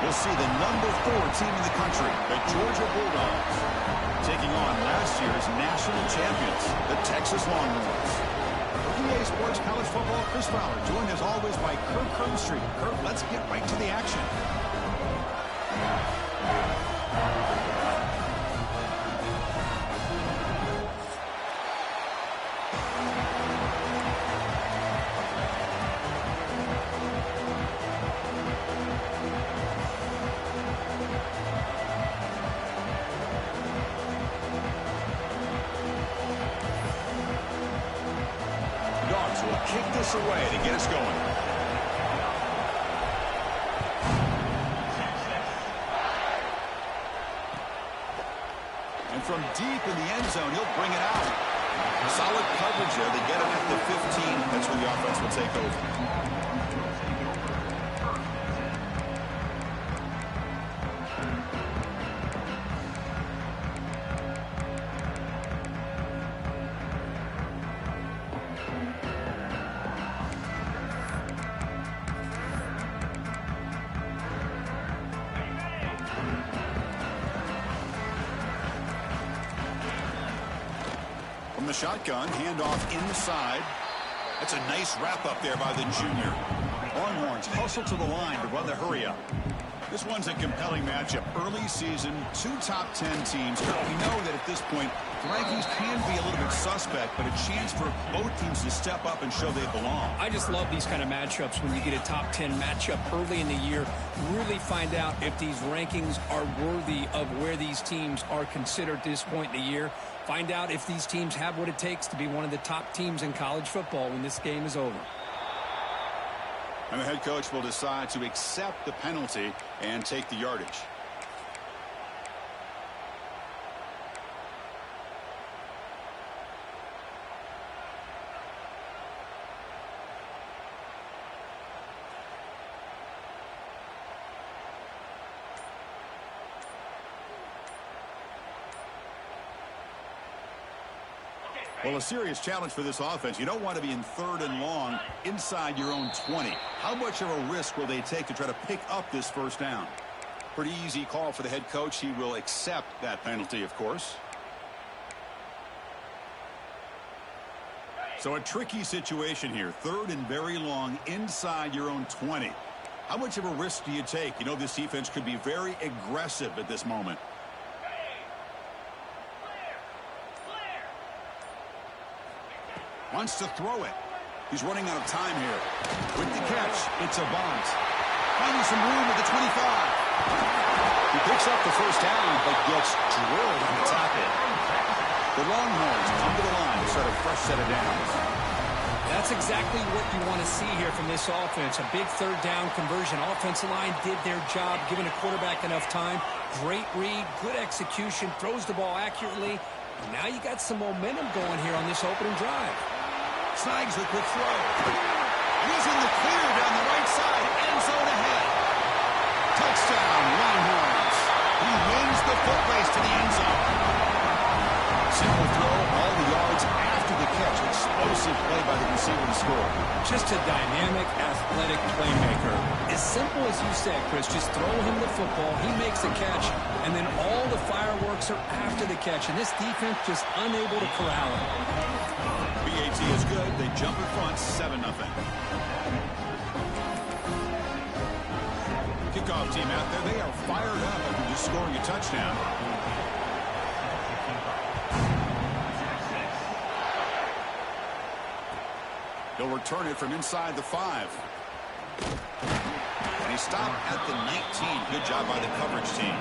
We'll see the #4 team in the country, the Georgia Bulldogs, taking on last year's national champions, the Texas Longhorns. UGA Sports College Football, Chris Fowler, joined as always by Kirk Cronstreet. Kirk, let's get right to the action. Kick this away to get us going. And from deep in the end zone, he'll bring it out. Solid coverage there. They get him at the 15. That's where the offense will take over. From the shotgun, handoff inside. That's a nice wrap up there by the junior. Longhorns hustle to the line to run the hurry up. This one's a compelling matchup. Early season, 2 top 10 teams. We know that at this point, the rankings can be a little bit suspect, but a chance for both teams to step up and show they belong. I just love these kind of matchups when you get a top 10 matchup early in the year. Really find out if these rankings are worthy of where these teams are considered at this point in the year. Find out if these teams have what it takes to be one of the top teams in college football when this game is over. And the head coach will decide to accept the penalty and take the yardage. Well, a serious challenge for this offense. You don't want to be in 3rd and long inside your own 20. How much of a risk will they take to try to pick up this first down? Pretty easy call for the head coach. He will accept that penalty, of course. So a tricky situation here. 3rd and very long inside your own 20. How much of a risk do you take? You know, this defense could be very aggressive at this moment. Wants to throw it. He's running out of time here. With the catch, it's Avant. Finding some room at the 25. He picks up the first down, but gets drilled on the tackle. The Longhorns come to the line to start a fresh set of downs. That's exactly what you want to see here from this offense. A big 3rd down conversion. Offensive line did their job, giving a quarterback enough time. Great read, good execution, throws the ball accurately. And now you got some momentum going here on this opening drive. Snags the quick throw. He's in the clear down the right side. End zone ahead. Touchdown, Longhorns. He wins the foot race to the end zone. Simple throw, all the yards after the catch. Explosive play by the receiver to score. Just a dynamic, athletic playmaker. As simple as you said, Chris, just throw him the football. He makes a catch, and then all the fireworks are after the catch. And this defense just unable to corral him. BAT is good. They jump in front, 7-0. Kickoff team out there. They are fired up after just scoring a touchdown. He'll return it from inside the 5. And he stopped at the 19. Good job by the coverage team.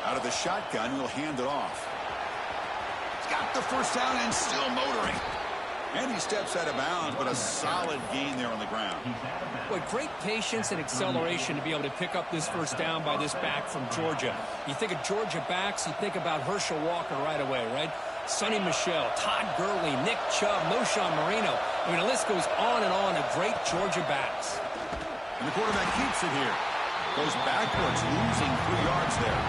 Out of the shotgun, he'll hand it off. He's got the first down and still motoring. And he steps out of bounds, but a solid gain there on the ground. Boy, great patience and acceleration to be able to pick up this first down by this back from Georgia. You think of Georgia backs, you think about Herschel Walker right away, right? Sonny Michel, Todd Gurley, Nick Chubb, Noshawn Marino. I mean, the list goes on and on of great Georgia backs. And the quarterback keeps it here. Goes backwards, losing 3 yards there.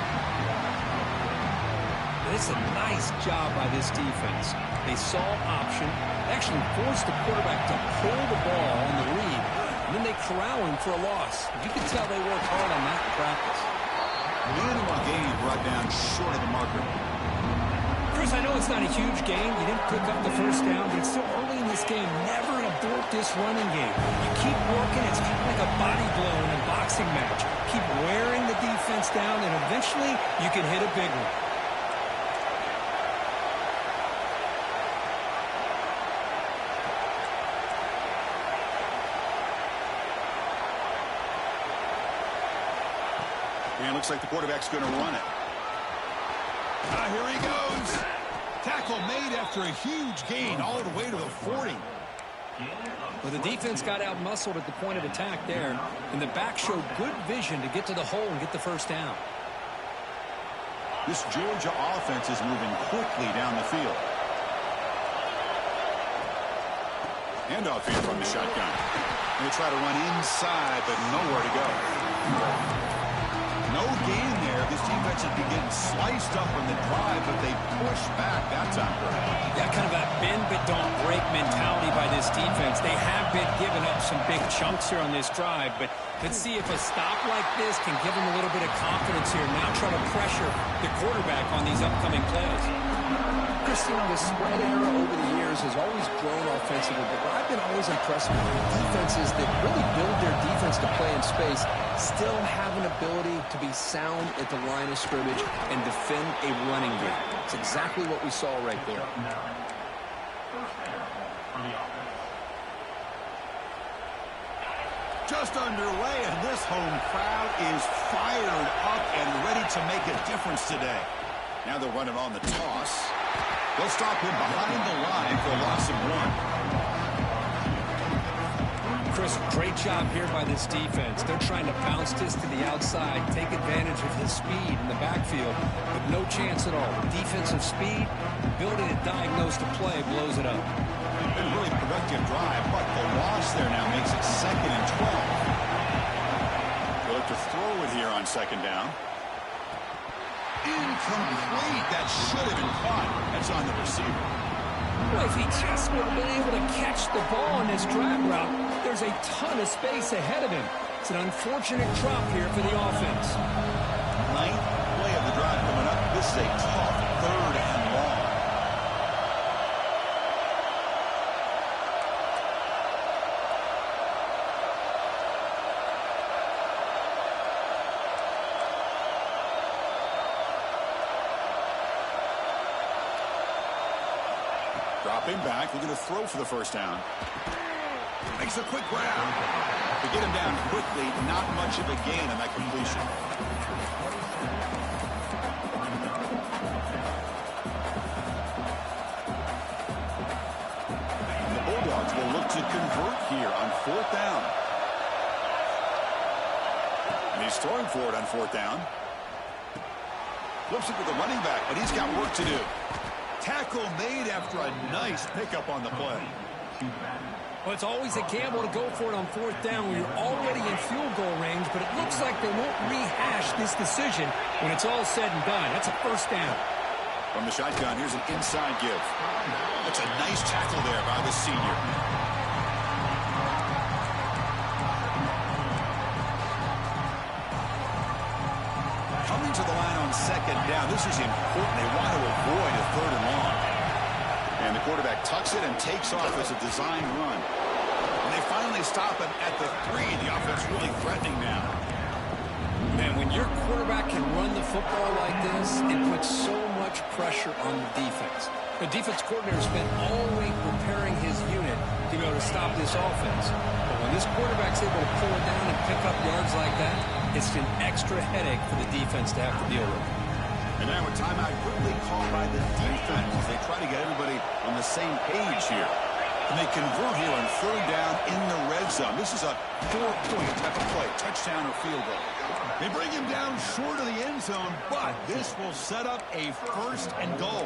It's a nice job by this defense. They saw option, actually forced the quarterback to pull the ball on the read, and then they corral him for a loss. You can tell they worked hard on that in practice. Minimal gain brought down short of the marker. Chris, I know it's not a huge gain. You didn't pick up the first down, but it's still early in this game. Never abort this running game. You keep working. It's kind of like a body blow in a boxing match. Keep wearing the defense down, and eventually you can hit a big one. And it looks like the quarterback's going to run it. Here he goes. Tackle made after a huge gain all the way to the 40. Well, the defense got out-muscled at the point of attack there, and the back showed good vision to get to the hole and get the first down. This Georgia offense is moving quickly down the field. Handoff here from the shotgun. They try to run inside, but nowhere to go. No gain there. This defense has been getting sliced up on the drive, but they push back that time. Yeah, kind of a bend but don't break mentality by this defense. They have been giving up some big chunks here on this drive, but let's see if a stop like this can give them a little bit of confidence here. Now try to pressure the quarterback on these upcoming plays. Chris, you know, the spread era over the years has always grown offensively, but what I've been always impressed with defenses that really build their defense to play in space still have an ability to be sound at the line of scrimmage and defend a running game. It's exactly what we saw right there. Just underway, and this home crowd is fired up and ready to make a difference today. Now they'll run it on the toss. They'll stop him behind the line for a loss of 1. Chris, great job here by this defense. They're trying to bounce this to the outside, take advantage of his speed in the backfield, but no chance at all. Defensive speed, ability to diagnose the play, blows it up. Been a really productive drive, but the loss there now makes it 2nd and 12. They'll look to throw it here on 2nd down. Incomplete. That should have been caught. That's on the receiver. Well, if he just would have been able to catch the ball on this drag route, there's a ton of space ahead of him. It's an unfortunate drop here for the offense. 9th play of the drive coming up. This is a tough 3rd and long. Dropping back, looking to throw for the first down. Makes a quick grab. To get him down quickly, not much of a gain on that completion. The Bulldogs will look to convert here on 4th down. And he's throwing for it on 4th down. Flips it to the running back, but he's got work to do. Tackle made after a nice pickup on the play. Well, it's always a gamble to go for it on 4th down when you're already in field goal range, but it looks like they won't rehash this decision when it's all said and done. That's a first down. From the shotgun, here's an inside give. That's a nice tackle there by the senior. Coming to the line on 2nd down. This is important. They want to avoid a 3rd and long. And the quarterback tucks it and takes off as a design run. And they finally stop him at the 3. The offense really threatening now. Man, when your quarterback can run the football like this, it puts so much pressure on the defense. The defense coordinator spent all week preparing his unit to be able to stop this offense. But when this quarterback's able to pull it down and pick up yards like that, it's an extra headache for the defense to have to deal with. And now a timeout quickly called by the defense as they try to get everybody on the same page here. And they convert here on 3rd down in the red zone. This is a 4-point type of play, touchdown or field goal. They bring him down short of the end zone, but this will set up a 1st and goal.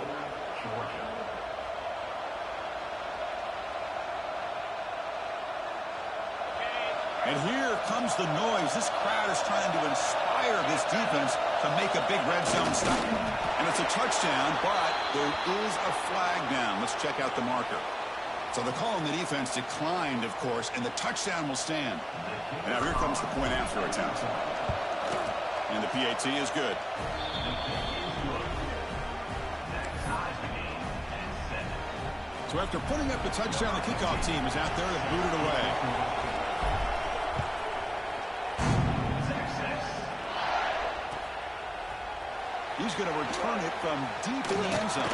And here comes the noise. This crowd is trying to inspire this defense to make a big red zone stop. And it's a touchdown, but there is a flag down. Let's check out the marker. So the call on the defense declined, of course, and the touchdown will stand. And now here comes the point after attempt. And the PAT is good. So after putting up the touchdown, the kickoff team is out there to boot it away. He's going to return it from deep in the end zone.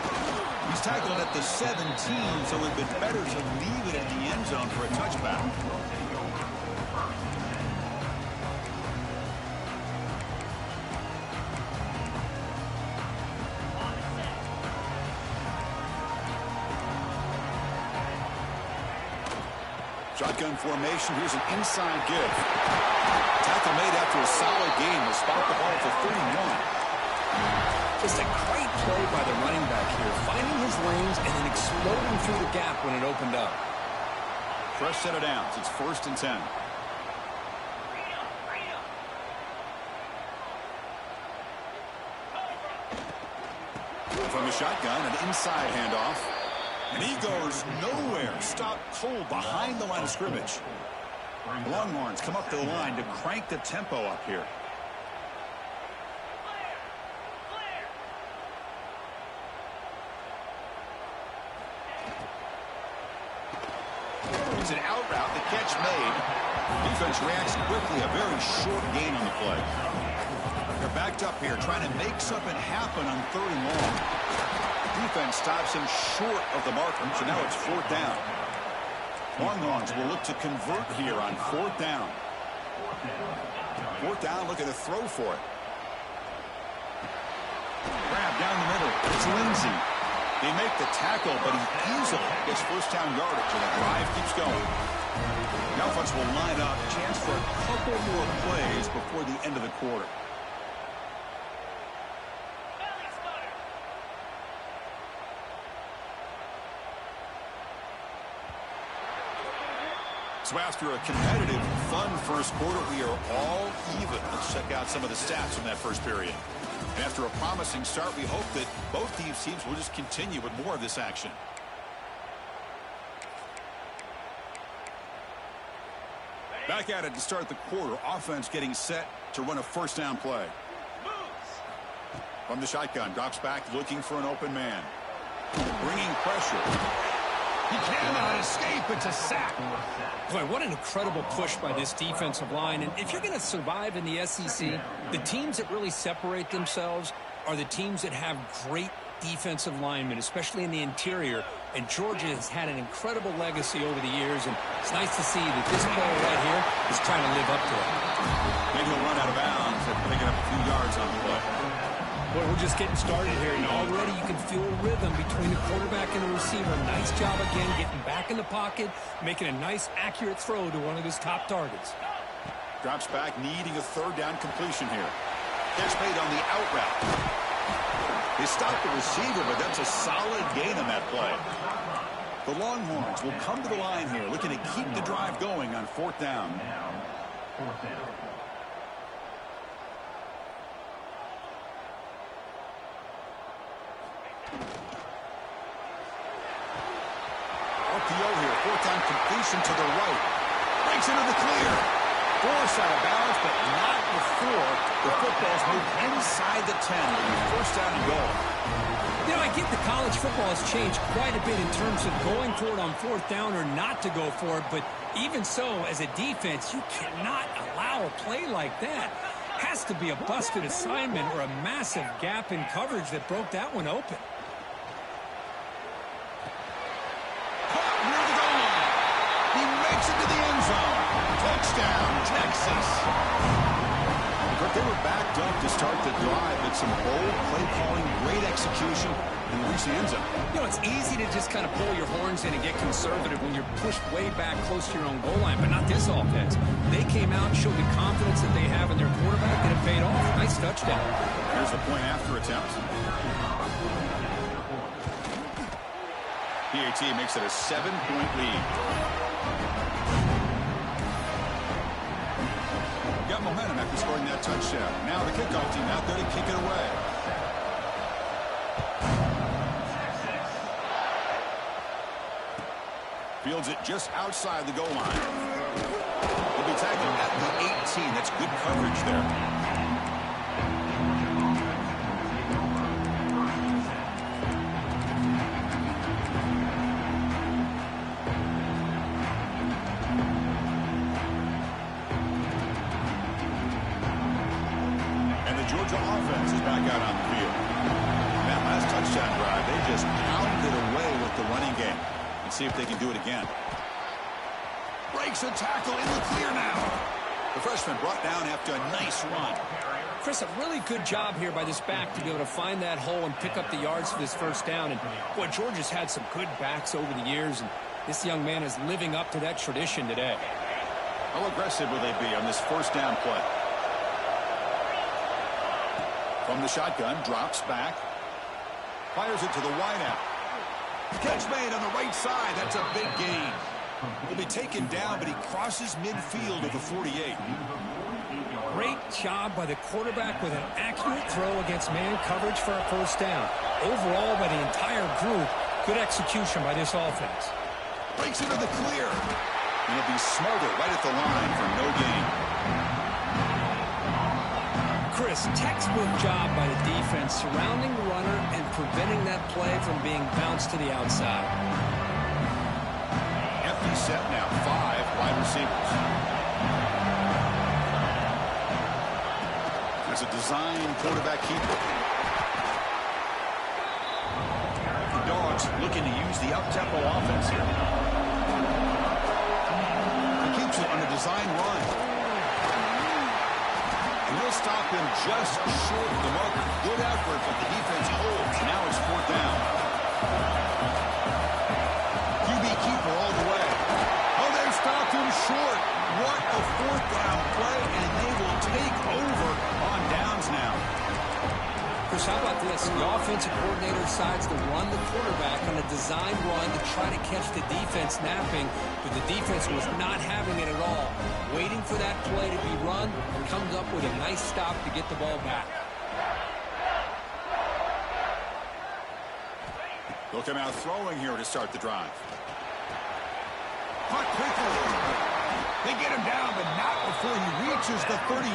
He's tackled at the 17, so it would have been better to leave it in the end zone for a touchback. Shotgun formation. Here's an inside give. Tackle made after a solid gain. Will spot the ball for 31. Just a great play by the running back here, finding his lanes and then exploding through the gap when it opened up. Fresh set of downs. It's 1st and 10. From the shotgun, an inside handoff. And he goes nowhere. Stopped cold behind the line of scrimmage. The Longhorns come up to the line to crank the tempo up here. It's an out route. The catch made. Defense reacts quickly. A very short gain on the play. They're backed up here trying to make something happen on 3rd and long. Defense stops him short of the marker, so now it's 4th down. Longhorns will look to convert here on 4th down. 4th down, looking to throw for it. Grab down the middle. It's Lindsey. They make the tackle, but he easily gets 1st down yardage, and the drive keeps going. The offense will line up. Chance for a couple more plays before the end of the quarter. So after a competitive, fun first quarter, we are all even. Let's check out some of the stats from that first period. And after a promising start, we hope that both these teams will just continue with more of this action. Back at it to start the quarter. Offense getting set to run a 1st down play. From the shotgun, drops back looking for an open man. Bringing pressure. He cannot escape. It's a sack. Boy, what an incredible push by this defensive line. And if you're going to survive in the SEC, the teams that really separate themselves are the teams that have great defensive linemen, especially in the interior. And Georgia has had an incredible legacy over the years, and it's nice to see that this player right here is trying to live up to it. Maybe he'll run out of bounds and picking up a few yards on the play. Boy, we're just getting started here, and already you can feel a rhythm between the quarterback and the receiver. Nice job again getting back in the pocket, making a nice, accurate throw to one of his top targets. Drops back, needing a 3rd down completion here. Catch made on the out route. They stopped the receiver, but that's a solid gain on that play. The Longhorns will come to the line here, looking to keep the drive going on 4th down. RPO here, 4th down completion to the right. Breaks into the clear. Forced out of bounds, but not before the football's moved inside the 10. It'll be 1st down and goal. You know, I get that college football has changed quite a bit in terms of going for it on 4th down or not to go for it, but even so, as a defense, you cannot allow a play like that. Has to be a busted assignment or a massive gap in coverage that broke that one open. Caught near the goal line. He makes it to the end zone. Touchdown, Texas. But they were backed up to start the drive. It's some bold play calling, great execution, and reach the end zone. You know, it's easy to just kind of pull your horns in and get conservative when you're pushed way back close to your own goal line, but not this offense. They came out and showed the confidence that they have in their quarterback, and it paid off. Nice touchdown. Here's the point after attempt. PAT makes it a 7-point lead. momentum after scoring that touchdown. Now the kickoff team out there to kick it away. Fields it just outside the goal line. He'll be tackled at the 18. That's good coverage there. Georgia offense is back out on the field. That last touchdown drive, they just pounded away with the running game. Let's see if they can do it again. Breaks a tackle in the clear now. The freshman brought down after a nice run. Chris, a really good job here by this back to be able to find that hole and pick up the yards for this first down. And boy, Georgia's had some good backs over the years, and this young man is living up to that tradition today. How aggressive will they be on this first down play? From the shotgun, drops back. Fires it to the wideout. Catch made on the right side. That's a big gain. Will be taken down, but he crosses midfield of the 48. Great job by the quarterback with an accurate throw against man coverage for a first down. Overall, by the entire group, good execution by this offense. Breaks into the clear. And he'll be smothered right at the line for no gain. Chris, textbook job by the defense surrounding the runner and preventing that play from being bounced to the outside. Empty set now, 5 wide receivers. There's a design quarterback keeper. The Dogs looking to use the up-tempo offense here. He keeps it on a design run. He'll stop him just short of the marker. Good effort, but the defense holds. Now it's 4th down. QB keeper all the way. Oh, they stopped him short. What a 4th down play, and they will take over on downs now. Chris, how about this? The offensive coordinator decides to run the quarterback on a design run to try to catch the defense napping, but the defense was not having it at all. Waiting for that play to be run, and comes up with a nice stop to get the ball back. They'll come out throwing here to start the drive. Caught quickly. They get him down, but not before he reaches the 39.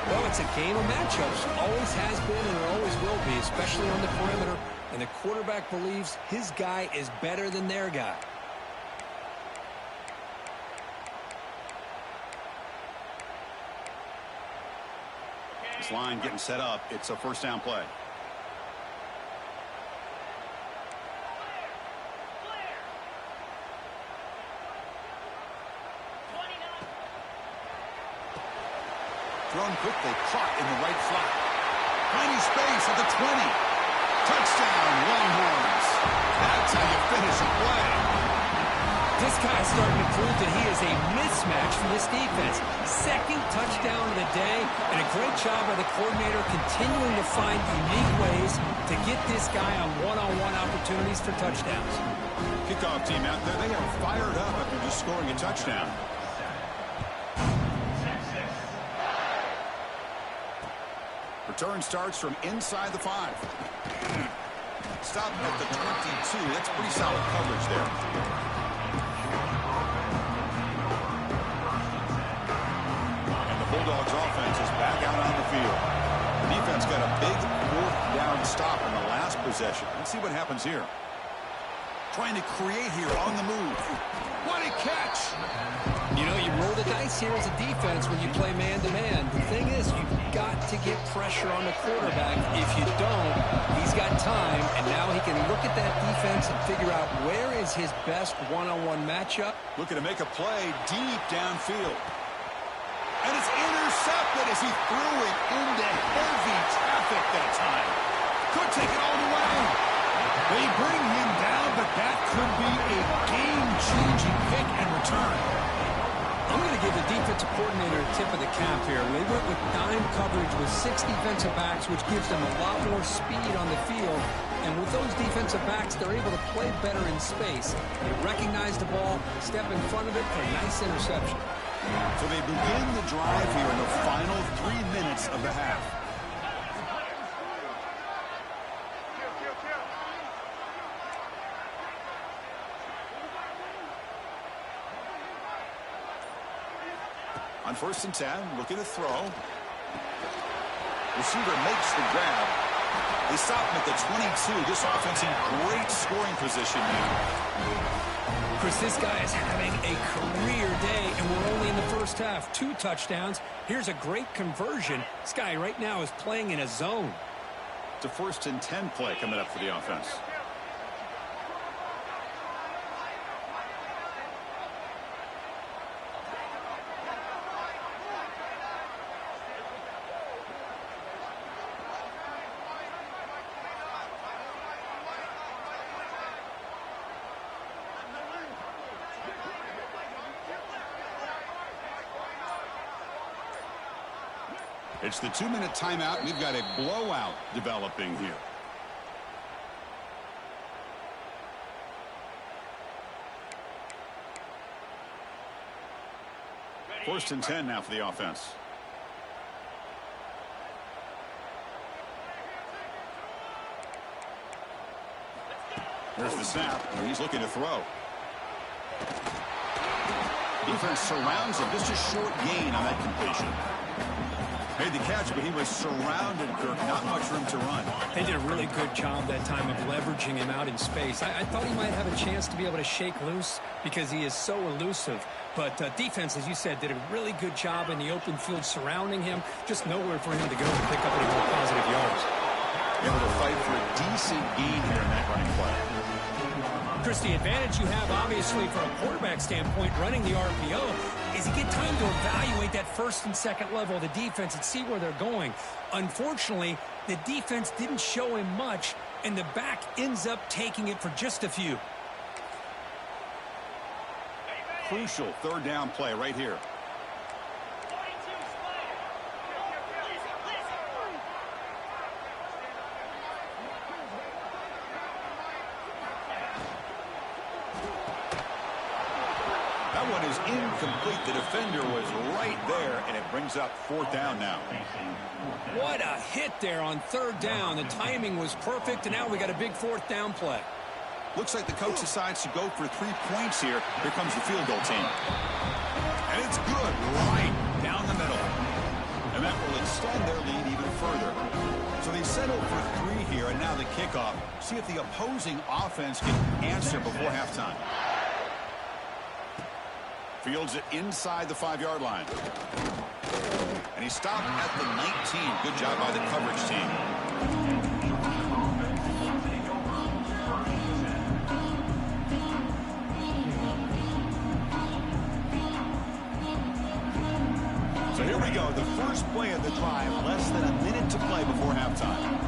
Well, it's a game of matchups. Always has been and it always will be, especially on the perimeter. And the quarterback believes his guy is better than their guy. This line getting set up. It's a first down play. Thrown quickly, caught in the right flat. Tiny space at the 20. Touchdown, Longhorns. That's how you finish a play. This guy is starting to prove that he is a mismatch for this defense. Second touchdown of the day, and a great job by the coordinator continuing to find unique ways to get this guy on one-on-one opportunities for touchdowns. Kickoff team out there, they are fired up after just scoring a touchdown. Return starts from inside the 5. Stop at the 22. That's pretty solid coverage there. And the Bulldogs offense is back out on the field. The defense got a big 4th down stop in the last possession. Let's see what happens here. Trying to create here on the move. What a catch! You know, you roll the dice here as a defense when you play man-to-man. The thing is, you've got to get pressure on the quarterback. If you don't, he's got time, and now he can look at that defense and figure out where is his best one-on-one matchup. Looking to make a play deep downfield. And it's intercepted as he threw it into heavy traffic that time. Could take it all the way. They bring him down, but that could be a game-changing pick and return. I'm going to give the defensive coordinator a tip of the cap here. They went with dime coverage with 6 defensive backs, which gives them a lot more speed on the field. And with those defensive backs, they're able to play better in space. They recognize the ball, step in front of it for a nice interception. So they begin the drive here in the final 3 minutes of the half. On 1st and 10, looking to throw. Receiver makes the grab. They stop him at the 22. This offense in great scoring position now. Chris, this guy is having a career day, and we're only in the first half. 2 touchdowns. Here's a great conversion. This guy right now is playing in a zone. It's a 1st and 10 play coming up for the offense. It's the 2-minute timeout. We've got a blowout developing here. First and 10 now for the offense. There's the snap, and he's looking to throw. Defense surrounds him. Just a short gain on that completion. Made the catch, but he was surrounded, Kirk. Not much room to run. They did a really good job that time of leveraging him out in space. I thought he might have a chance to be able to shake loose because he is so elusive. But defense, as you said, did a really good job in the open field surrounding him. Just nowhere for him to go to pick up any more positive yards. Able to fight for a decent gain here in that running play. Chris, the advantage you have, obviously, from a quarterback standpoint, running the RPO, is you get time to evaluate that 1st and 2nd level of the defense and see where they're going. Unfortunately, the defense didn't show him much, and the back ends up taking it for just a few. Crucial 3rd down play right here. That one is incomplete. The defender was right there, and it brings up 4th down now. What a hit there on 3rd down. The timing was perfect, and now we got a big 4th down play. Looks like the coach decides to go for 3 points here. Here comes the field goal team. And it's good right down the middle. And that will extend their lead even further. So they settle for 3 here, and now the kickoff. See if the opposing offense can answer before halftime. Fields it inside the 5-yard line. And he stopped at the 19. Good job by the coverage team. So here we go. The first play of the drive. Less than a minute to play before halftime.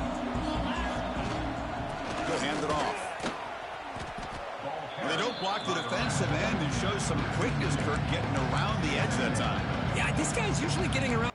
Go hand it off. They don't block the defensive end and show some quickness, Kirk, getting around the edge that time. Yeah, this guy's usually getting around.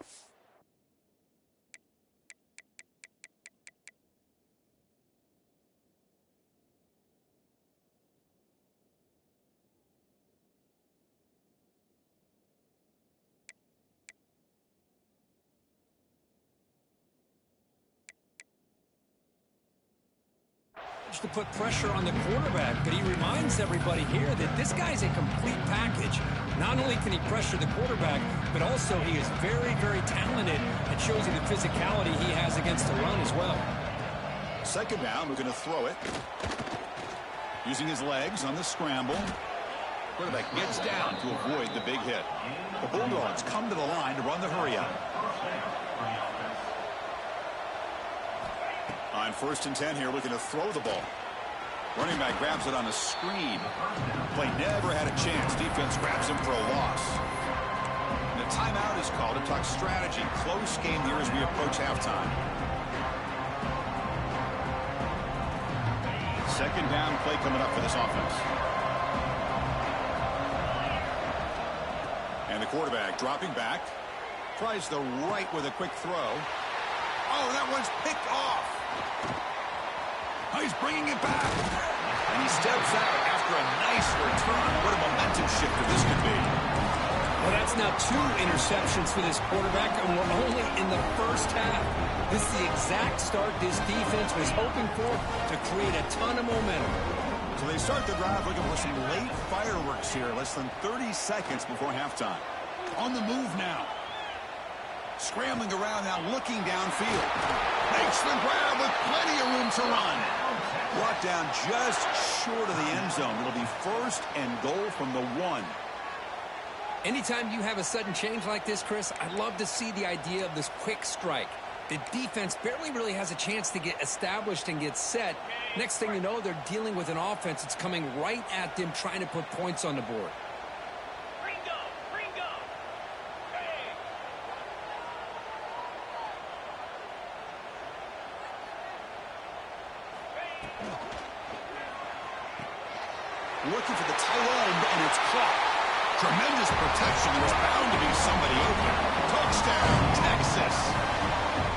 To put pressure on the quarterback, but he reminds everybody here that this guy's a complete package. Not only can he pressure the quarterback, but also he is very, very talented. It shows you the physicality he has against the run as well. 2nd down, we're going to throw it. Using his legs on the scramble. Quarterback gets down to avoid the big hit. The Bulldogs come to the line to run the hurry up. On 1st and 10 here, looking to throw the ball. Running back grabs it on a screen. Play never had a chance. Defense grabs him for a loss. And a timeout is called to talk strategy. Close game here as we approach halftime. 2nd down play coming up for this offense. And the quarterback dropping back. Tries the right with a quick throw. Oh, that one's picked off. Oh, he's bringing it back. And he steps out after a nice return. What a momentum shifter this could be. Well, that's now 2 interceptions for this quarterback, and we're only in the first half. This is the exact start this defense was hoping for to create a ton of momentum. So they start the drive looking for some late fireworks here, less than 30 seconds before halftime. On the move now. Scrambling around now, looking downfield. Makes the grab with plenty of room to run. Brought down just short of the end zone. It'll be first and goal from the 1. Anytime you have a sudden change like this, Chris, I love to see the idea of this quick strike. The defense barely really has a chance to get established and get set. Next thing you know, they're dealing with an offense that's coming right at them, trying to put points on the board. Looking for the tight end, and it's caught. Tremendous protection. There's bound to be somebody open. Touchdown, Texas.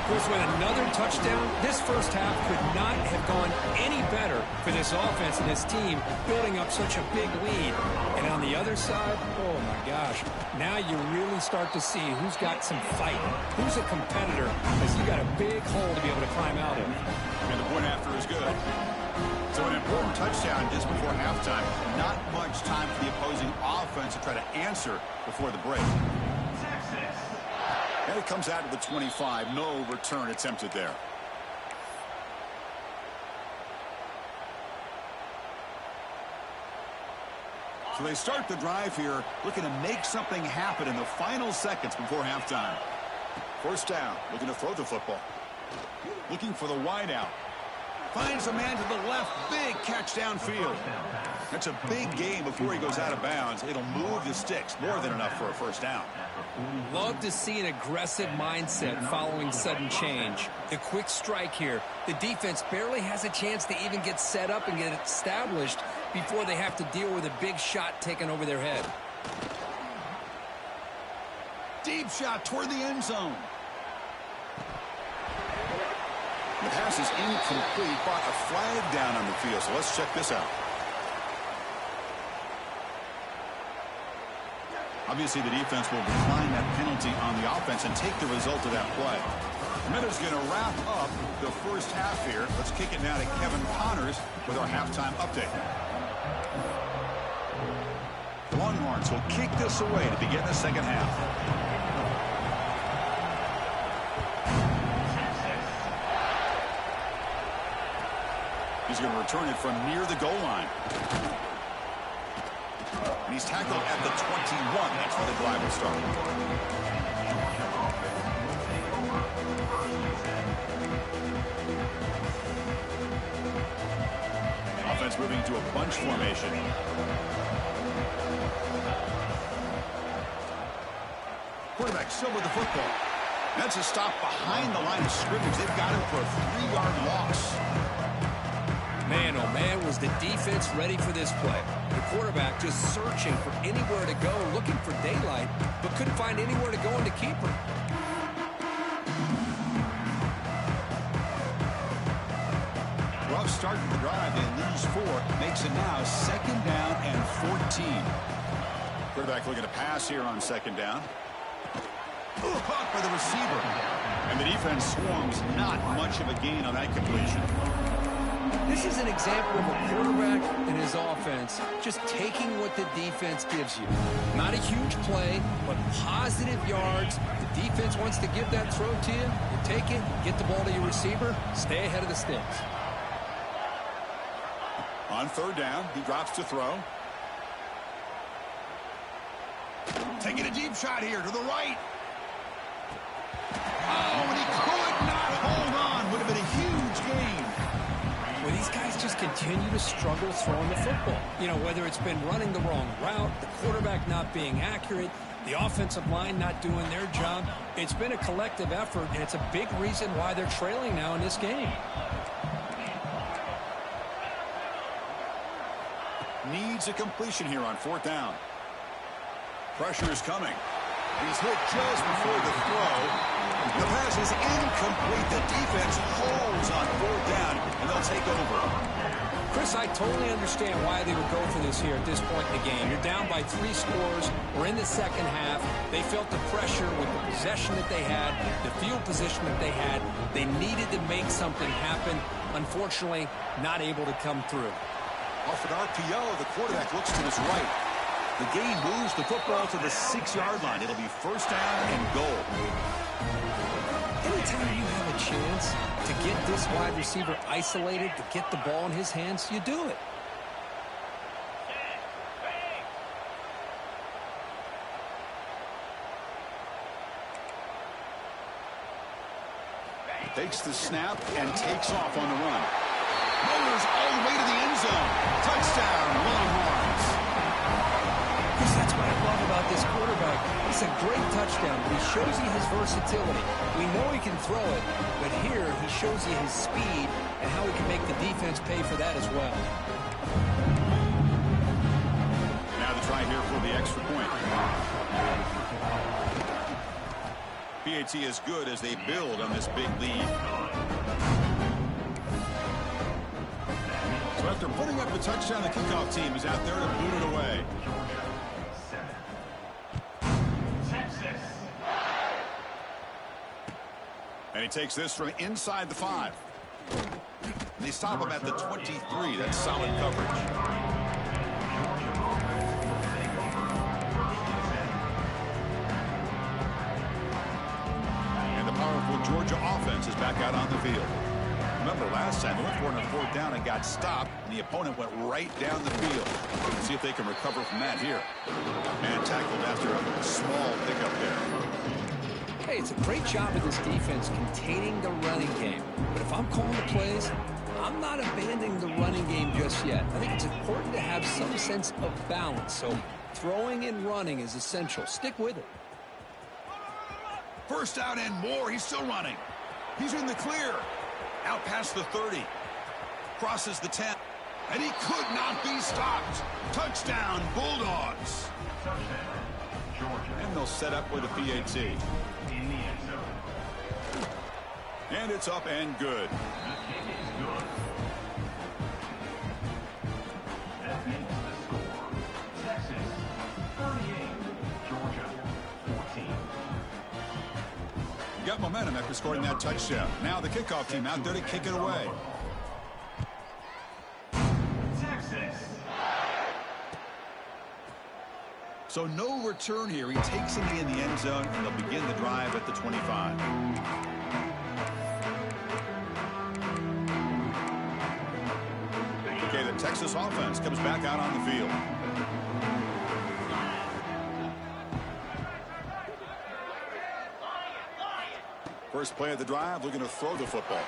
Chris, with another touchdown, this first half could not have gone any better for this offense and this team, building up such a big lead. And on the other side, oh my gosh, now you really start to see who's got some fight, who's a competitor, as you got a big hole to be able to climb out of. And the point after is good. So an important touchdown just before halftime. Not much time for the opposing offense to try to answer before the break. And it comes out to the 25. No return attempted there. So they start the drive here, looking to make something happen in the final seconds before halftime. First down, looking to throw the football. Looking for the wide out. Finds a man to the left. Big catch downfield. That's a big gain before he goes out of bounds. It'll move the sticks. More than enough for a first down. Love to see an aggressive mindset following sudden change. The quick strike here. The defense barely has a chance to even get set up and get established before they have to deal with a big shot taken over their head. Deep shot toward the end zone. The pass is incomplete, but a flag down on the field. So let's check this out. Obviously, the defense will decline that penalty on the offense and take the result of that play. Miller's going to wrap up the first half here. Let's kick it now to Kevin Connors with our halftime update. The Longhorns will kick this away to begin the second half. He's going to return it from near the goal line. And he's tackled at the 21. That's where the drive will start. Offense moving to a bunch formation. Quarterback still with the football. That's a stop behind the line of scrimmage. They've got him for a 3-yard loss. Man, oh man, was the defense ready for this play. The quarterback just searching for anywhere to go, looking for daylight, but couldn't find anywhere to go in the keeper. Rough start to the drive. They lose 4. Makes it now second down and 14. Quarterback looking to pass here on second down. Caught by the receiver. And the defense swarms. Not much of a gain on that completion. This is an example of a quarterback and his offense just taking what the defense gives you. Not a huge play, but positive yards. The defense wants to give that throw to you. You take it, get the ball to your receiver, stay ahead of the sticks. On third down, he drops to throw. Taking a deep shot here to the right. Oh, and he could not hold on. Would have been a huge gain. Well, these guys just continue to struggle throwing the football. You know, whether it's been running the wrong route, the quarterback not being accurate, the offensive line not doing their job. It's been a collective effort, and it's a big reason why they're trailing now in this game. Needs a completion here on fourth down. Pressure is coming. He's hit just before the throw. The pass is incomplete. The defense holds on fourth down, and they'll take over. Chris, I totally understand why they would go for this here at this point in the game. You're down by 3 scores. We're in the second half. They felt the pressure with the possession that they had, the field position that they had. They needed to make something happen. Unfortunately, not able to come through. Off an RPO, the quarterback looks to his right. The game moves the football to the 6-yard line. It'll be first down and goal. Anytime you have a chance to get this wide receiver isolated, to get the ball in his hands, you do it. Takes the snap and takes off on the run. Motors all the way to the end zone. Touchdown, Longhorns. Chris, that's what I love about this quarterback. It's a great touchdown, but he shows you his versatility. We know he can throw it, but here he shows you his speed and how he can make the defense pay for that as well. Now the try here for the extra point. PAT is good as they build on this big lead. So after putting up the touchdown, the kickoff team is out there to boot it away. And he takes this from inside the 5. And they stop him at the 23. That's solid coverage. Georgia offense is back out on the field. Remember last time they went for it on 4th down and got stopped, and the opponent went right down the field. Let's see if they can recover from that here. And tackled after a small pickup there. Hey, it's a great job of this defense containing the running game. But if I'm calling the plays, I'm not abandoning the running game just yet. I think it's important to have some sense of balance. So throwing and running is essential. Stick with it. First out and more. He's still running. He's in the clear. Out past the 30. Crosses the 10. And he could not be stopped. Touchdown, Bulldogs. And they'll set up with a PAT. And it's up and good. That makes the score Texas 38, Georgia 14. Got momentum after scoring that touchdown. Now the kickoff team out there to kick it away. Texas. So no return here. He takes it in the end zone, and they'll begin the drive at the 25. Okay, the Texas offense comes back out on the field. First play of the drive, looking to throw the football.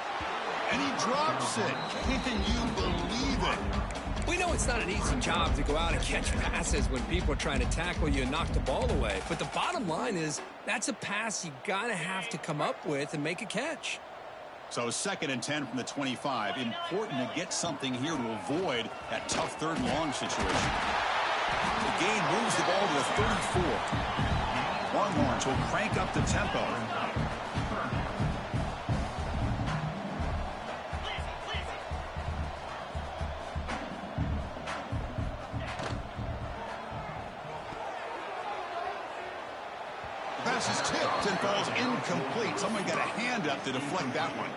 And he drops it. Can you believe it? We know it's not an easy job to go out and catch passes when people are trying to tackle you and knock the ball away. But the bottom line is that's a pass you got to have to come up with and make a catch. So 2nd and 10 from the 25. Important to get something here to avoid that tough 3rd and long situation. The gain moves the ball to the 34. Longhorns will crank up the tempo. Pass is tipped and falls incomplete. Someone got a hand up to deflect that one.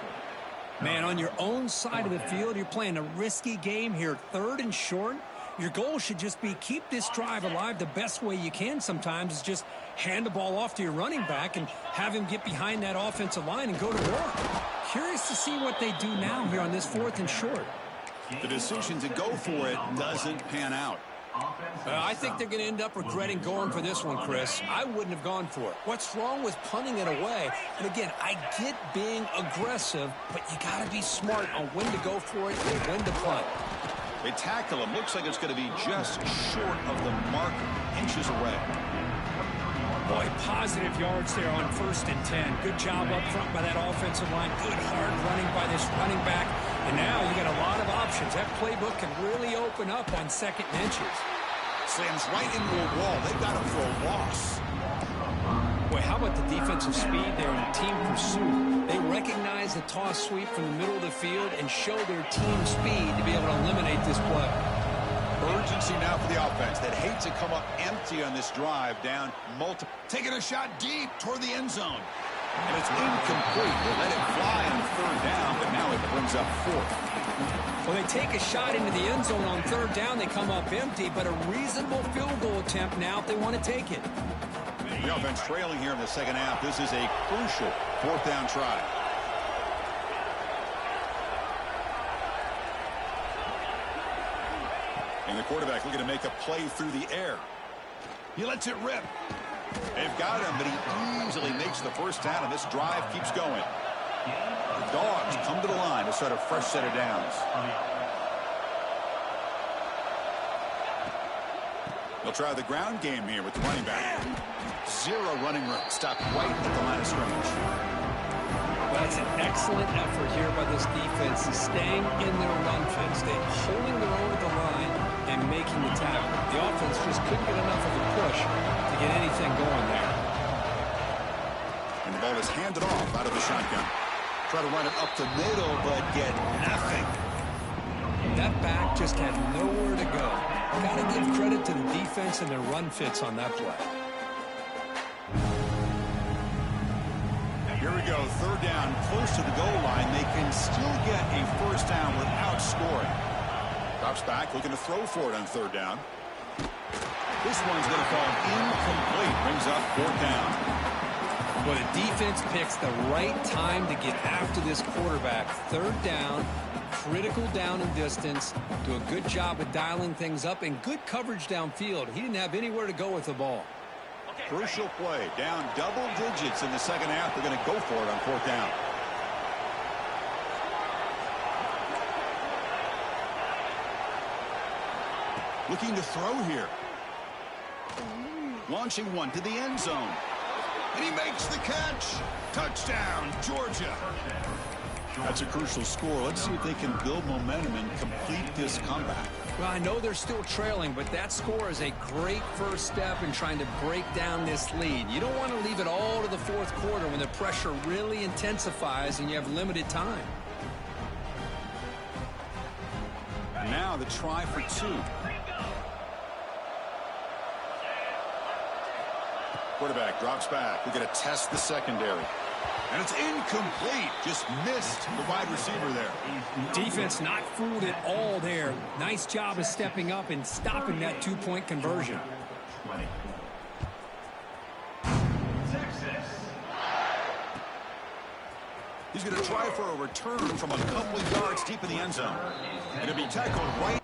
Man, on your own side of the field, you're playing a risky game here, 3rd and short. Your goal should just be keep this drive alive the best way you can sometimes is just hand the ball off to your running back and have him get behind that offensive line and go to work. Curious to see what they do now here on this 4th and short. The decision to go for it doesn't pan out. I think they're going to end up regretting going for this one, Chris. I wouldn't have gone for it. What's wrong with punting it away? And again, I get being aggressive, but you got to be smart on when to go for it and when to punt. They tackle him. Looks like it's going to be just short of the mark, inches away. Boy, positive yards there on 1st and 10. Good job up front by that offensive line. Good hard running by this running back. And now you got a lot of options. That playbook can really open up on 2nd and inches. Slams right into a wall. They've got him for a loss. Boy, how about the defensive speed there and team pursuit? They recognize the toss sweep from the middle of the field and show their team speed to be able to eliminate this play. Urgency now for the offense that hate to come up empty on this drive down multiple. Taking a shot deep toward the end zone. And it's incomplete. They let it fly on third down, but now it brings up fourth. When they take a shot into the end zone on third down, they come up empty, but a reasonable field goal attempt now if they want to take it. The offense trailing here in the second half. This is a crucial fourth down try. And the quarterback looking to make a play through the air. He lets it rip. They've got him, but he easily makes the first down, and this drive keeps going. The Dogs come to the line to start a fresh set of downs. They'll try the ground game here with the running back. Zero running room. Stopped right at the line of scrimmage. That's an excellent effort here by this defense, staying in their run fits. They're holding their own at the line and making the tackle. The offense just couldn't get enough of a push to get anything going there. And the ball is handed off out of the shotgun. Try to run it up the middle, but get nothing. That back just had nowhere to go. Got to give credit to the defense and their run fits on that play. Here we go, third down, close to the goal line. They can still get a first down without scoring. Drops back, looking to throw for it on third down. This one's going to fall incomplete. Brings up fourth down. Well, the defense picks the right time to get after this quarterback. Third down, critical down and distance. Do a good job of dialing things up and good coverage downfield. He didn't have anywhere to go with the ball. Crucial play. Down double digits in the second half. They're going to go for it on fourth down. Looking to throw here. Launching one to the end zone. And he makes the catch. Touchdown, Georgia. That's a crucial score. Let's see if they can build momentum and complete this comeback. Well, I know they're still trailing, but that score is a great first step in trying to break down this lead. You don't want to leave it all to the fourth quarter when the pressure really intensifies and you have limited time. Now the try for two. Quarterback drops back. We're going to test the secondary. And it's incomplete. Just missed the wide receiver there. Defense not fooled at all there. Nice job of stepping up and stopping that two-point conversion. He's going to try for a return from a couple of yards deep in the end zone. Going to be tackled right.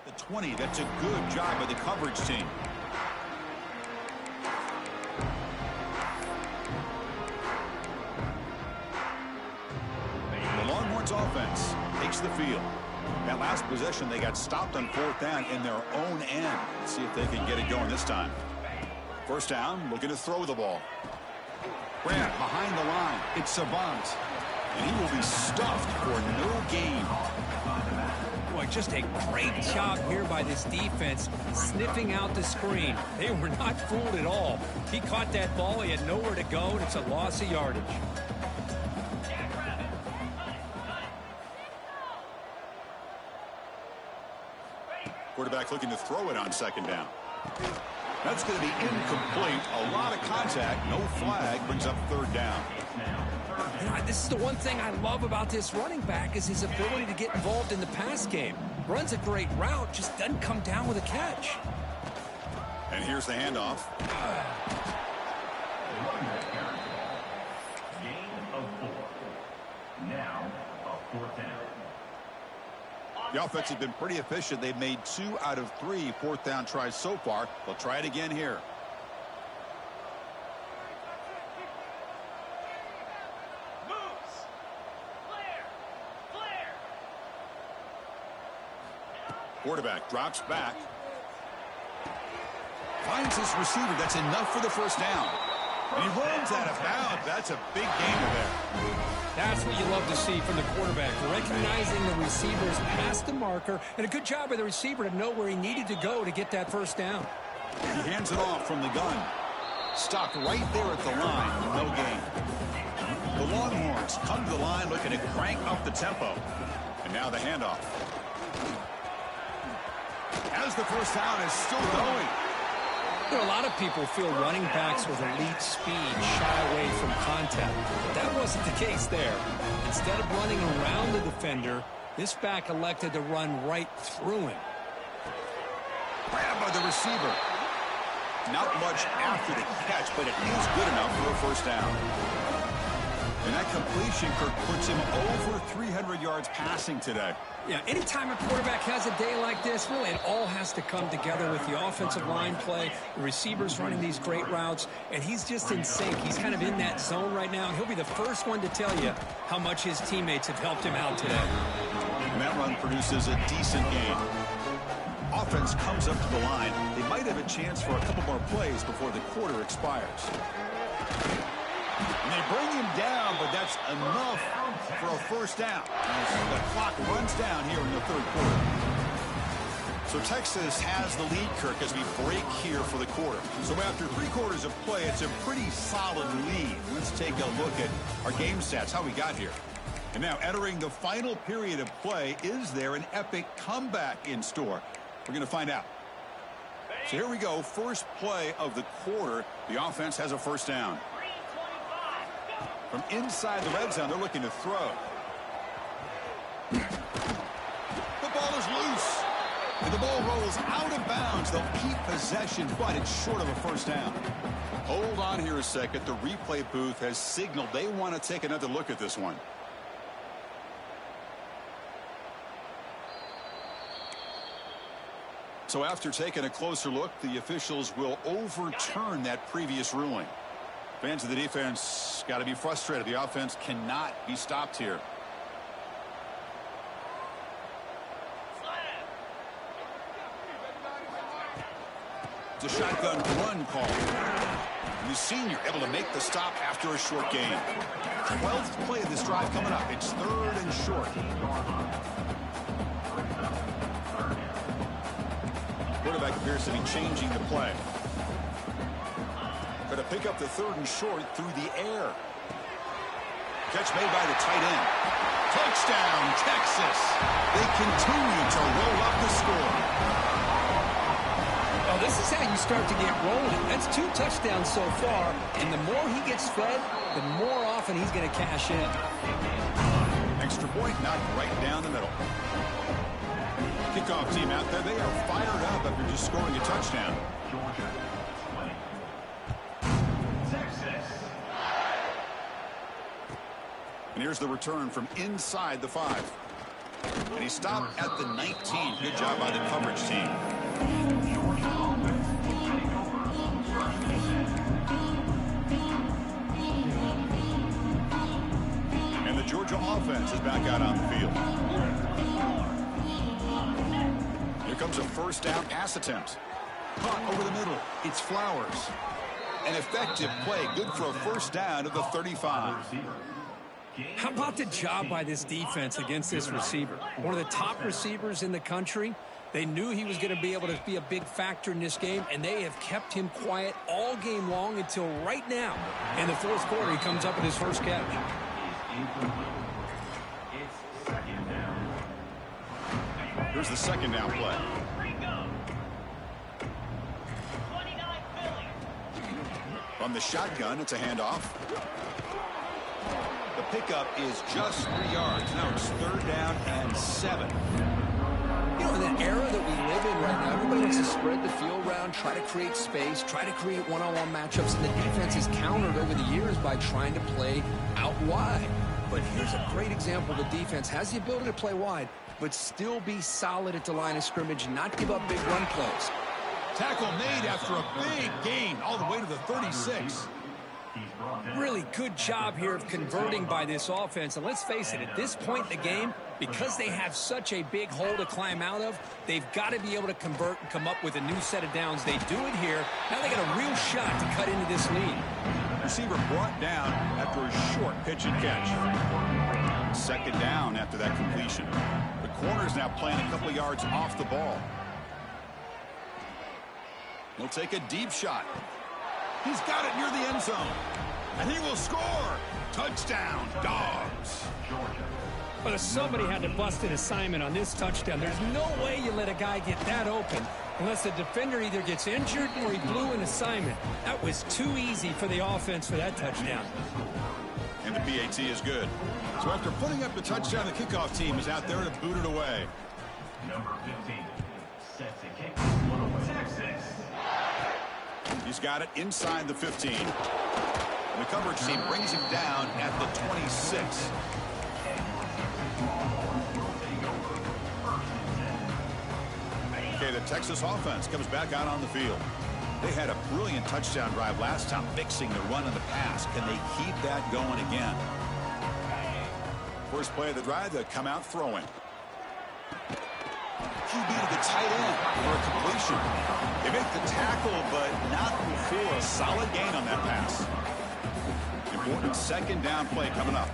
The 20, that's a good job by the coverage team. The Longhorns offense takes the field. That last possession, they got stopped on fourth down in their own end. Let's see if they can get it going this time. First down, looking to throw the ball. Grant behind the line. It's Savant. And he will be stuffed for no gain. Boy, just a great job here by this defense, sniffing out the screen. They were not fooled at all. He caught that ball. He had nowhere to go, and it's a loss of yardage. Quarterback looking to throw it on second down. That's going to be incomplete. A lot of contact. No flag. Brings up third down. You know, this is the one thing I love about this running back is his ability to get involved in the pass game. Runs a great route, just doesn't come down with a catch. And here's the handoff. Gain of 4. Now, a 4th down. The offense has been pretty efficient. They've made 2 out of 3 fourth down tries so far. They'll try it again here. Quarterback drops back. Finds his receiver. That's enough for the first down. And he runs out of bounds. That's a big gainer there. That's what you love to see from the quarterback, recognizing the receiver's past the marker, and a good job by the receiver to know where he needed to go to get that first down. He hands it off from the gun. Stopped right there at the line. No gain. The Longhorns come to the line looking to crank up the tempo. And now the handoff. As the first down is still going. You know, a lot of people feel running backs with elite speed shy away from contact. But that wasn't the case there. Instead of running around the defender, this back elected to run right through him. Grabbed by the receiver. Not much after the catch, but it is good enough for a first down. And that completion, Kirk, puts him over 300 yards passing today. Yeah, anytime a quarterback has a day like this, really it all has to come together with the offensive line play, the receivers running these great routes, and he's just in sync. He's kind of in that zone right now, and he'll be the first one to tell you how much his teammates have helped him out today. And that run produces a decent gain. Offense comes up to the line. They might have a chance for a couple more plays before the quarter expires. And they bring him down, but that's enough for a first down. The clock runs down here in the third quarter. So Texas has the lead, Kirk, as we break here for the quarter. So after 3 quarters of play, it's a pretty solid lead. Let's take a look at our game stats, how we got here. And now entering the final period of play, is there an epic comeback in store? We're going to find out. So here we go, first play of the quarter. The offense has a first down. From inside the red zone, they're looking to throw. The ball is loose. And the ball rolls out of bounds. They'll keep possession, but it's short of a first down. Hold on here a second. The replay booth has signaled they want to take another look at this one. So after taking a closer look, the officials will overturn that previous ruling. Fans of the defense got to be frustrated. The offense cannot be stopped here. It's a shotgun run call. And the senior able to make the stop after a short gain. 12th play of this drive coming up. It's 3rd and short. Quarterback appears to be changing the play. Going to pick up the 3rd and short through the air. Catch made by the tight end. Touchdown, Texas. They continue to roll up the score. Well, this is how you start to get rolling. That's 2 touchdowns so far, and the more he gets fed, the more often he's going to cash in. Extra point knocked right down the middle. Kickoff team out there, they are fired up after just scoring a touchdown. Georgia 20. Texas. And here's the return from inside the 5. And he stopped at the 19. Good job by the coverage team. And the Georgia offense is back out on the field. Here comes a first down pass attempt. Caught over the middle. It's Flowers. An effective play. Good for a first down of the 35. How about the job by this defense against this receiver? One of the top receivers in the country. They knew he was going to be able to be a big factor in this game, and they have kept him quiet all game long until right now. In the 4th quarter, he comes up with his first catch. It's 2nd down. Here's the 2nd down play. From the shotgun, it's a handoff. The pickup is just 3 yards. Now it's 3rd down and 7. You know, in the era that we live in right now, everybody wants to spread the field around, try to create space, try to create one-on-one matchups, and the defense is countered over the years by trying to play out wide. But here's a great example. The defense has the ability to play wide, but still be solid at the line of scrimmage, not give up big run plays. Tackle made after a big gain all the way to the 36. Really good job here of converting by this offense. And let's face it, at this point in the game, because they have such a big hole to climb out of, they've got to be able to convert and come up with a new set of downs. They do it here. Now they got a real shot to cut into this lead. Receiver brought down after a short pitch and catch. Second down after that completion. The corner's now playing a couple yards off the ball. He'll take a deep shot. He's got it near the end zone. And he will score. Touchdown, Dogs. But if somebody had to bust an assignment on this touchdown, there's no way you let a guy get that open unless the defender either gets injured or he blew an assignment. That was too easy for the offense for that touchdown. And the PAT is good. So after putting up the touchdown, the kickoff team is out there to boot it away. Number 15 sets a kick. Texas. He's got it inside the 15. And the coverage team brings him down at the 26. Okay, the Texas offense comes back out on the field. They had a brilliant touchdown drive last time, mixing the run and the pass. Can they keep that going again? First play of the drive, they come out throwing. QB to the tight end for a completion. They make the tackle, but not before a solid gain on that pass. Important second down play coming up.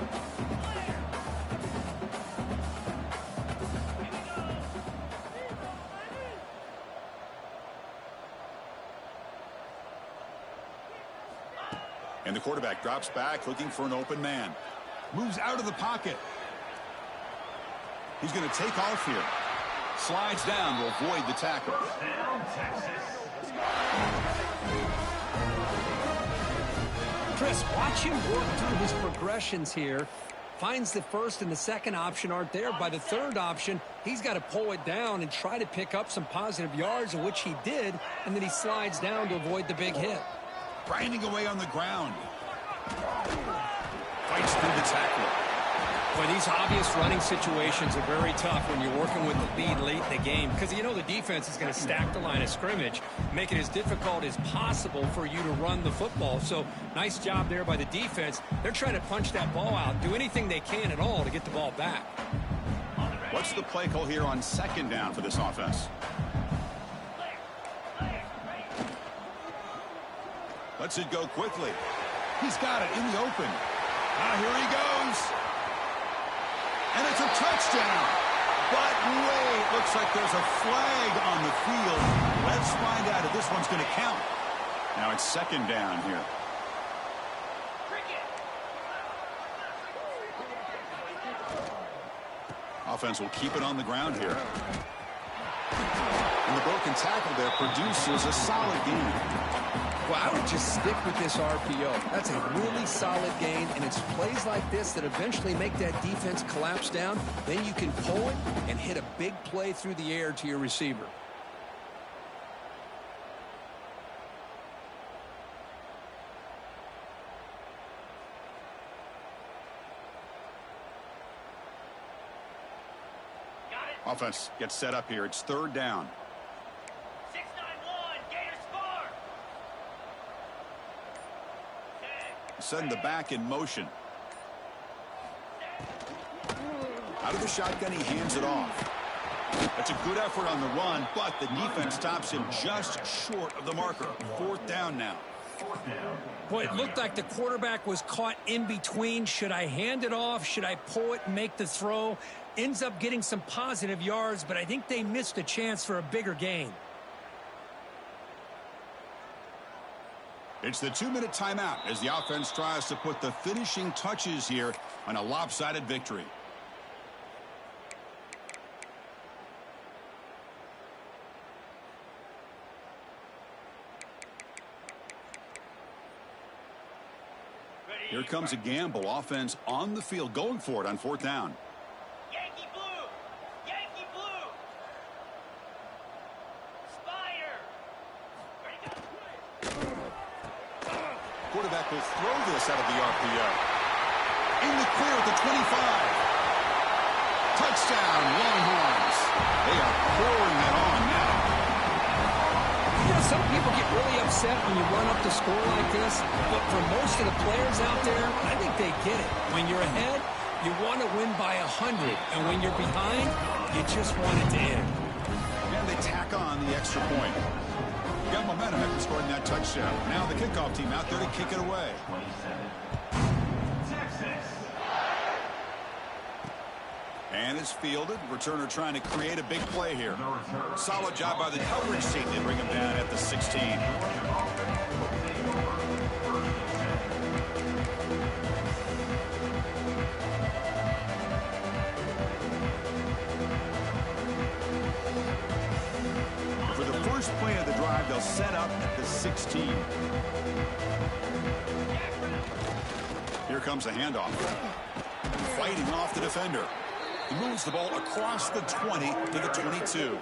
And the quarterback drops back, looking for an open man. Moves out of the pocket. He's going to take off here. Slides down to avoid the tackle. Chris, watch him work through his progressions here. Finds the first and the second option aren't there. By the third option, he's got to pull it down and try to pick up some positive yards, of which he did, and then he slides down to avoid the big hit. Grinding away on the ground. Fights through the tackle. Boy, these obvious running situations are very tough when you're working with the lead late in the game, because you know the defense is going to stack the line of scrimmage, make it as difficult as possible for you to run the football. So nice job there by the defense. They're trying to punch that ball out, do anything they can at all to get the ball back. What's the play call here on second down for this offense? Lets it go quickly. He's got it in the open. Now here he goes. And it's a touchdown. But wait, looks like there's a flag on the field. Let's find out if this one's going to count. Now it's second down here. Offense will keep it on the ground here. And the broken tackle there produces a solid gain. Well, I would just stick with this RPO. That's a really solid gain, and it's plays like this that eventually make that defense collapse down. Then you can pull it and hit a big play through the air to your receiver. Offense gets set up here. It's third down. Send the back in motion. Out of the shotgun, he hands it off. That's a good effort on the run, but the defense stops him just short of the marker. Fourth down now. Boy, it looked like the quarterback was caught in between. Should I hand it off? Should I pull it and make the throw? Ends up getting some positive yards, but I think they missed a chance for a bigger gain. It's the 2-minute timeout as the offense tries to put the finishing touches here on a lopsided victory. Here comes a gamble. Offense on the field going for it on fourth down. Yankee blue! Yankee blue! quarterback will throw this out of the RPO. In the clear at the 25. Touchdown, Longhorns. They are pouring it on now. Yeah, some people get really upset when you run up the score like this, but for most of the players out there, I think they get it. When you're ahead, you want to win by 100, and when you're behind, you just want it to end. And they tack on the extra point. Got momentum after scoring that touchdown. Now the kickoff team out there to kick it away. 27, Texas. And it's fielded. Returner trying to create a big play here. Solid job by the coverage team. They bring him down at the 16. For the first play of the drive, they'll set up at the 16. Here comes a handoff. Fighting off the defender. He moves the ball across the 20 to the 22. Hey,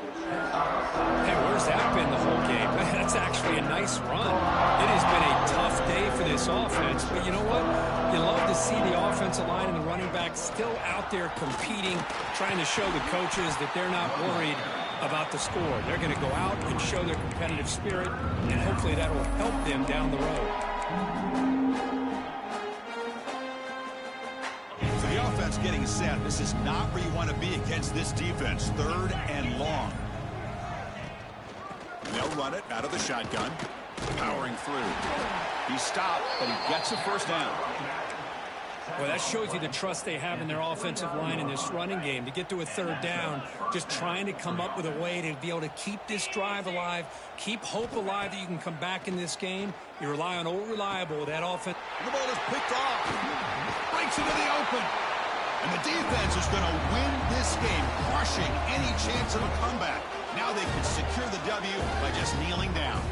where's that been the whole game? That's actually a nice run. It has been a tough day for this offense, but you know what? You love to see the offensive line and the running back still out there competing, trying to show the coaches that they're not worried about the score. They're going to go out and show their competitive spirit, and hopefully that will help them down the road. Offense getting set. This is not where you want to be against this defense. 3rd and long. They'll run it out of the shotgun. Powering through. He stopped, but he gets a first down. Well, that shows you the trust they have in their offensive line in this running game. To get to a 3rd down, just trying to come up with a way to be able to keep this drive alive, keep hope alive that you can come back in this game. You rely on old reliable, that offense. The ball is picked off. Breaks into the open. And the defense is going to win this game, crushing any chance of a comeback. Now they can secure the W by just kneeling down.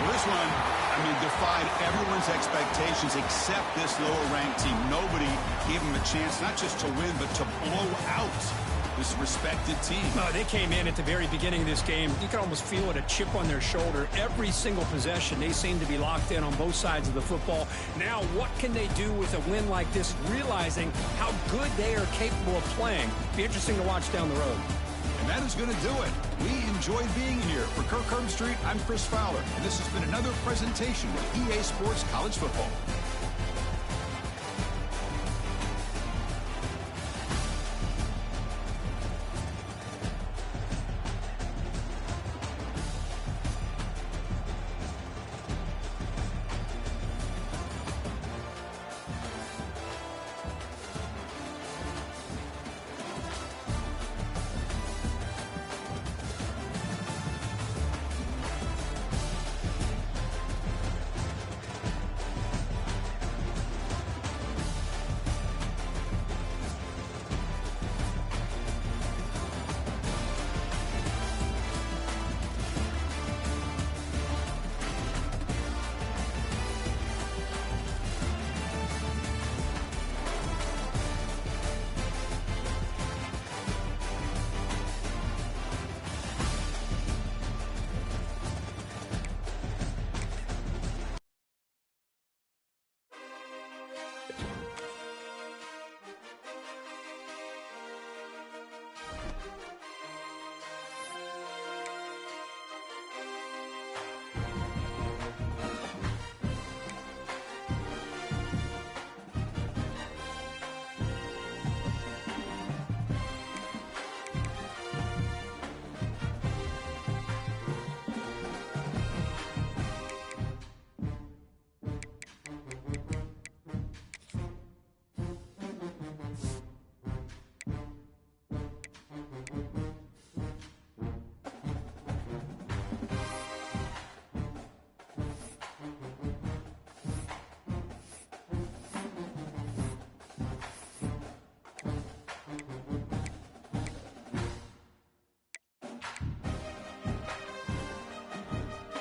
Well, this one, defied everyone's expectations except this lower-ranked team. Nobody gave them a chance not just to win, but to blow out this respected team. They came in at the very beginning of this game. You could almost feel it, a chip on their shoulder. Every single possession, they seem to be locked in on both sides of the football. Now, what can they do with a win like this, realizing how good they are capable of playing? Be interesting to watch down the road. And that is going to do it. We enjoyed being here. For Kirk Herbstreit, I'm Chris Fowler, and this has been another presentation of EA Sports College Football.